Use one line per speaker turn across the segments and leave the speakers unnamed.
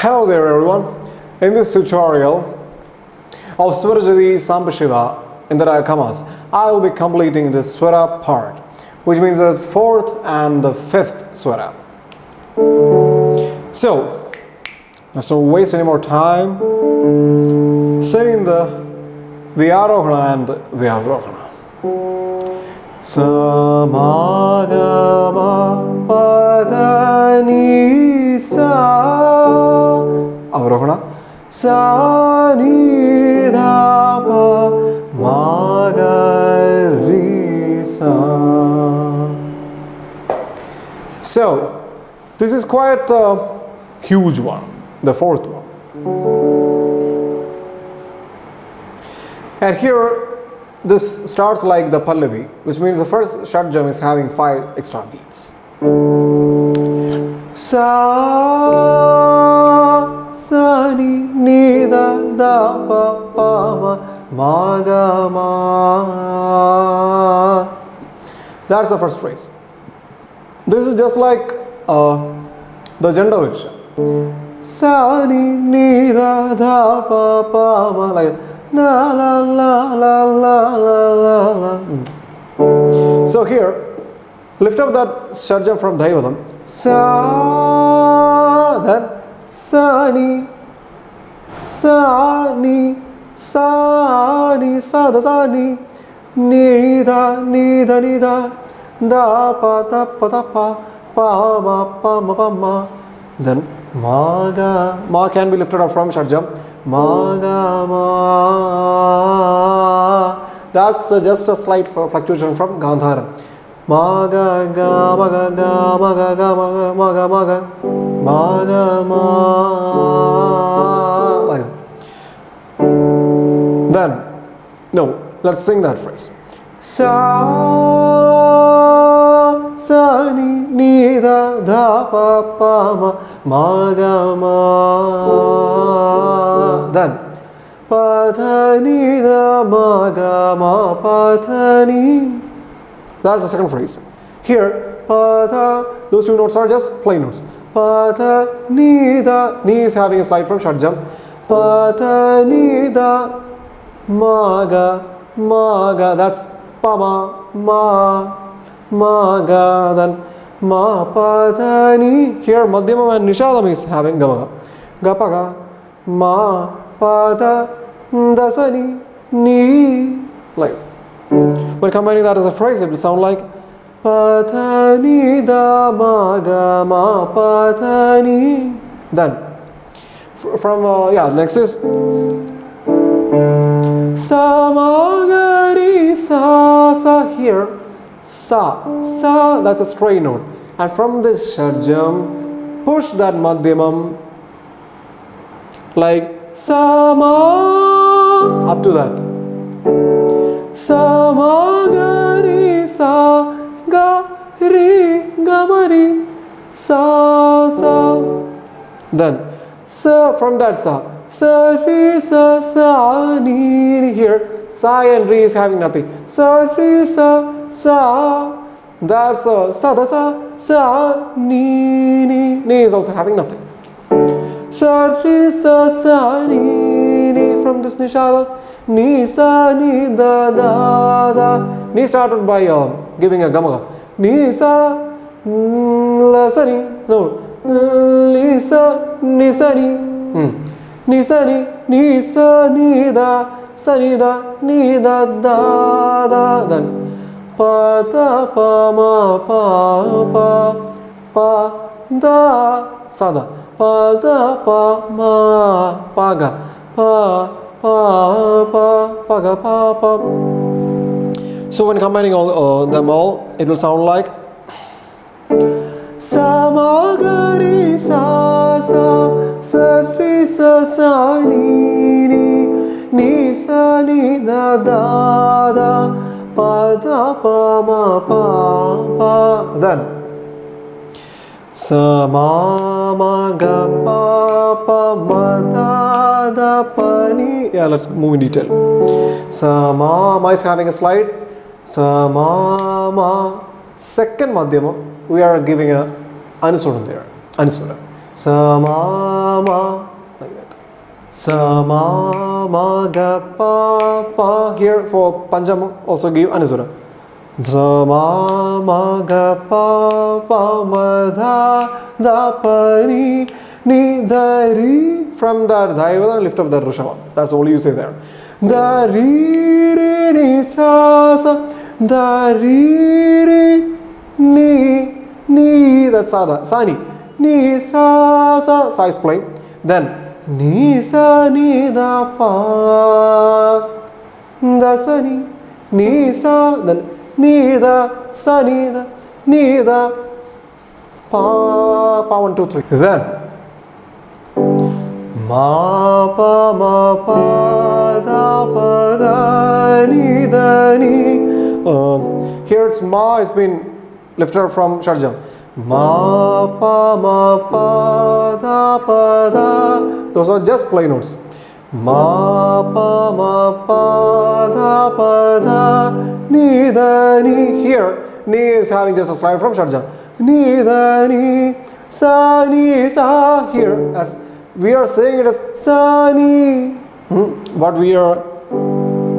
Hello there everyone. In this tutorial of Swarajathi Sambhashiva in the Ragamas, I will be completing the Swara part, which means the fourth and the fifth Swara. So, let's not waste any more time singing the Arohana and the Avrohana. Samagama Padani Sa Avrohana Sa Ni Dha Pa Ma Ga Ri Sa. So, this is quite a huge one, the fourth one. And here this starts like the Pallavi, which means the first Shadjam is having 5 extra beats. Sa, sa, ni, da, da, pa, pa, ma, ga, ma. That's the first phrase. This is just like the gender version. Sa, ni, da, da, pa, pa, ma, like la la la la la la la. So here, lift up that Shadjam from Dhaivatam. Sa, then sa ni, sa ni, sa ni, sa da sa ni, ni da ni da ni da, da pa da pa, pa ma. Then ma ga. Ma can be lifted up from Shadjam. Ma ga ma. That's just a slight fluctuation from Gandhara. Ma ga ga ma ga ga ma ga ga ma ga ma ga ma ga ma ga ma, like that. Then no, let's sing that phrase. Sa sa ni da da pa pa ma ga ma. Then pa tha ni da ma ga ma pa tha ni. That's the second phrase. Here pa tha, those two notes are just plain notes. Pa tha ni da, ni is having a slide from Shadjam. Pa tha ni da ma ga, that's pa ma ga, then ma pa tha ni. Here Madhyamam and Nishadam is having gama ga pa ga ma pa tha da sa ni, like. When combining that as a phrase, it will sound like pa tha ni da ma ga ma pa tha ni. Then from next is sa ma ga ri sa sa. Here sa, that's a stray note, and from this Shadjam push that Madhyamam like sa ma up to that. Sa ma ga ri sa ga ri ga ma ri sa sa. Then sa, from that sa ri sa sa ni. Here sa and ri is having nothing. Sa ri sa sa, that's sa da sa ni is also having nothing. Sa ri sa ni from this Nishada. Ni sa ni da da da. Ni started by giving a gamaga. Ni sa la sa ni, no, ni sa ni ni sa ni da sa ni da ni da da da. Then pa da pa ma pa da sa da pa da pa ma pa ga pa ga pa. So when combining all them all, it will sound like sa ma ga ri sa ri sa ni sa ni da da pa da pa ma pa. Then sa ma ga pa ma da pa ni. Yeah, let's move in detail. Sa ma is having a slide. Sa ma second Madhyama, we are giving a Anuswaram there. Anuswara. sa ma ma, like that. Sa ma ma ga pa pa. Here for Pancham also give Anuswara. Sa ma ma ga pa pa ma dha da pa ni ni da ri. From that Dhaivala lift up the Rishabha. That's all you say there. Da ri ri ni sa sa da ri ri ni ni. That's sada sa ni ni sa sa. Sa is playing. Then ni sa ni da pa da sa ni sa. Then ni da sa ni da pa 1 2 3. Then ma pa da pa da ni. Here it's ma has been lifted from Sharjam. Ma pa da pa da. Those are just play notes. Ma pa da pa da ni. Here ni is having just a slide from Sharjam. Ni da ni sa ni sa. Here that's, we are saying it as sa ni, but we are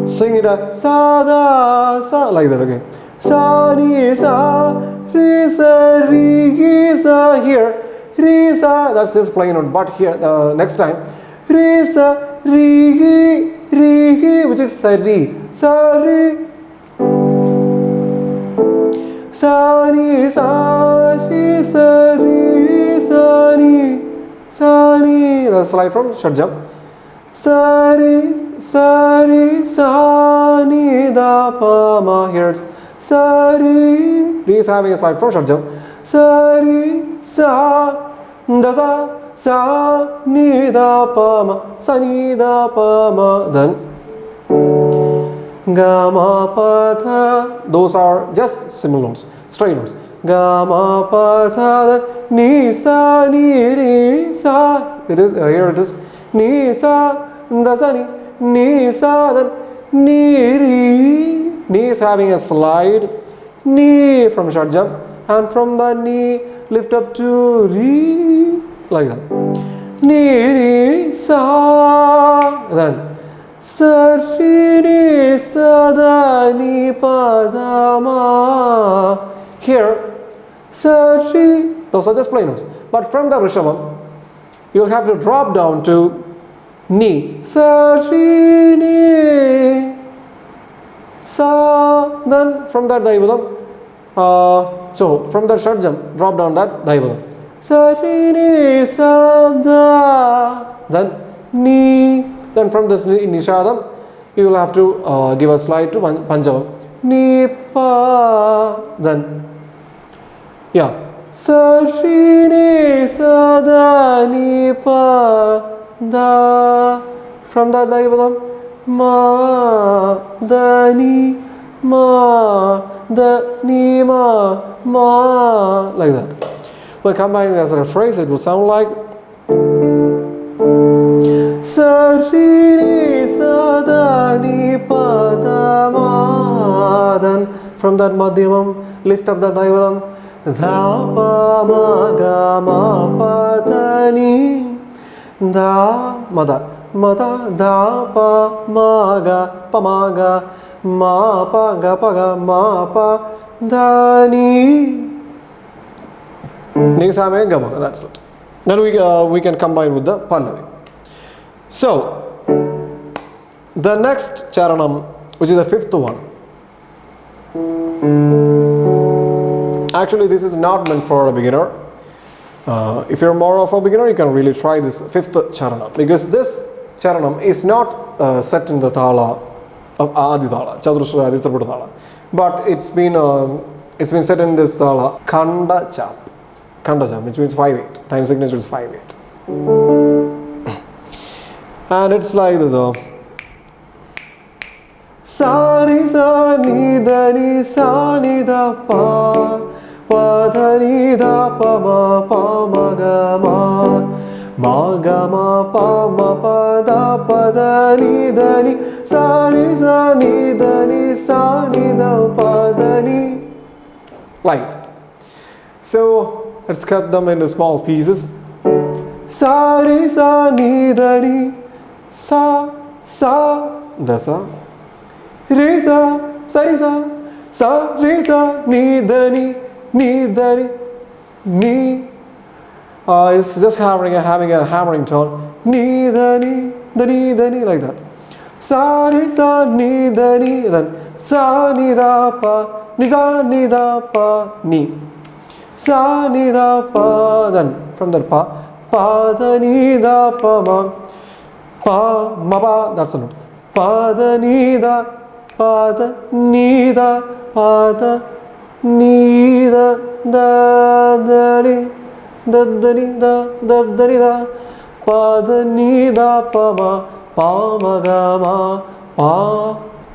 saying it as sa da sa, like that. Okay, sa ni sa ri sa ri gi sa. Here ri sa, that's just plain note. But here next time ri sa ri gi, which is sa ri sa ni sa ri sa ri sa ni sa ni. That's a slide from Sharjam. Sa ri sa ni da pa ma. Here it's sa ri. Ri is having a slide from Sharjam. Sa ri sa da sa ni da pa ma sa ni da pa ma. Then ga ma pa tha. Those are just simple notes, straight notes. Ga ma pa tha ni sa ni ri sa. It is here it is ni sa da sa ni sa then ni ri. Ni is having a slide ni from Sharjam, and from the ni lift up to ri, like that. Ni ri sa. Then sa ri ni sa da ni pa da ma. Here sa ri, those are just plain notes. But from the Rishabha, you'll have to drop down to ni. Sa ri ni sa. Then from that Dhaivalam, so from that Sharjam, drop down that Dhaivalam. Sa ri ni sa da. Then ni. Then from this Nishadam, you will have to give a slide to Panjavam. Ni pa. Then yeah. Sa ri ni sa da ni pa da. From that Dhaivalam, ma da ni ma da ni ma, like that. When combining as a phrase, it will sound like sa ri ni sa da ni pa da ma. Then from that Madhyamam, lift up the Dhaivalam. Dha pa ma ga ma pa da ni da ma da da pa ma ga ma pa ga ma pa da ni. Ni sa me ga ma. That's it. Then we can combine with the Pallavi. So the next charanam, which is the fifth one. Actually, this is not meant for a beginner. If you're more of a beginner, you can really try this fifth charanam, because this charanam is not set in the thala of Adi Thala, Chaturashra Adi Triputa Thala, but it's been set in this thala Khanda Chap, which means 5/8. Time signature is 5/8, and it's like this. Sa ni sa ni da ni sa ni da pa pa da ni da pa ma ga ma ga ma pa da ni sa ni da ni sa ni da pa da ni, like that. So let's cut them into small pieces. sa re sa ni da ni, sa the sa, re sa re sa re sa ni da ni ni. It's just having a hammering tone. Ni da ni like that. Sa re sa ni da ni, then sa ni da pa ni sa ni da pa ni. Sa ni da pa, then from that pa da ni da pa ma pa, that's the note. Pa da ni da pa da ni da pa da ni da da ni da ni da ni da pa da ni da pa ma ga ma pa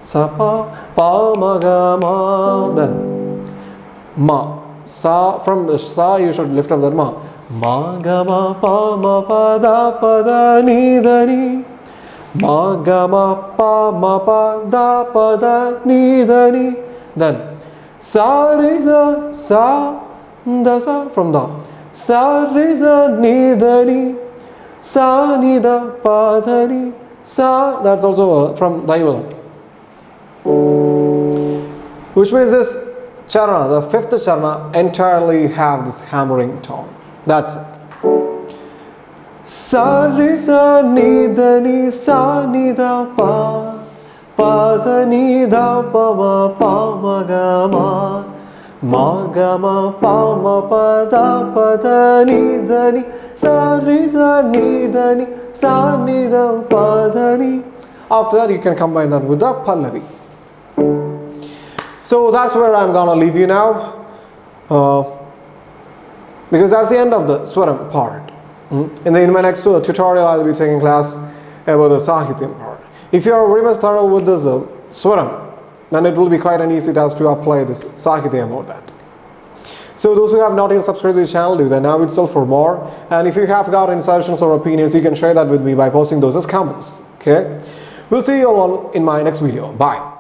sa pa ma ga ma, then ma. Sa, from the sa you should lift up that ma ga ma pa da ni ma ga ma pa da ni, then sa re sa da sa, from da sa re sa ni da ni sa ni da pa da ni sa, that's also from Daivala, which means this charana, the fifth charana, entirely have this hammering tone. That's it. Sa re sa ni da pa da ni da pa ma ga ma pa da ni sa re sa ni da pa da ni. After that you can combine that with the pallavi. So that's where I'm gonna leave you now, because that's the end of the swaram part. In my next tutorial I'll be taking class about the Sahitya part. If you are very much thorough with this swaram, then it will be quite an easy task to apply this Sahitya about that. So those who have not yet subscribed to the channel, do that now itself for more. And if you have got any suggestions or opinions, you can share that with me by posting those as comments. Okay? We'll see you all in my next video. Bye.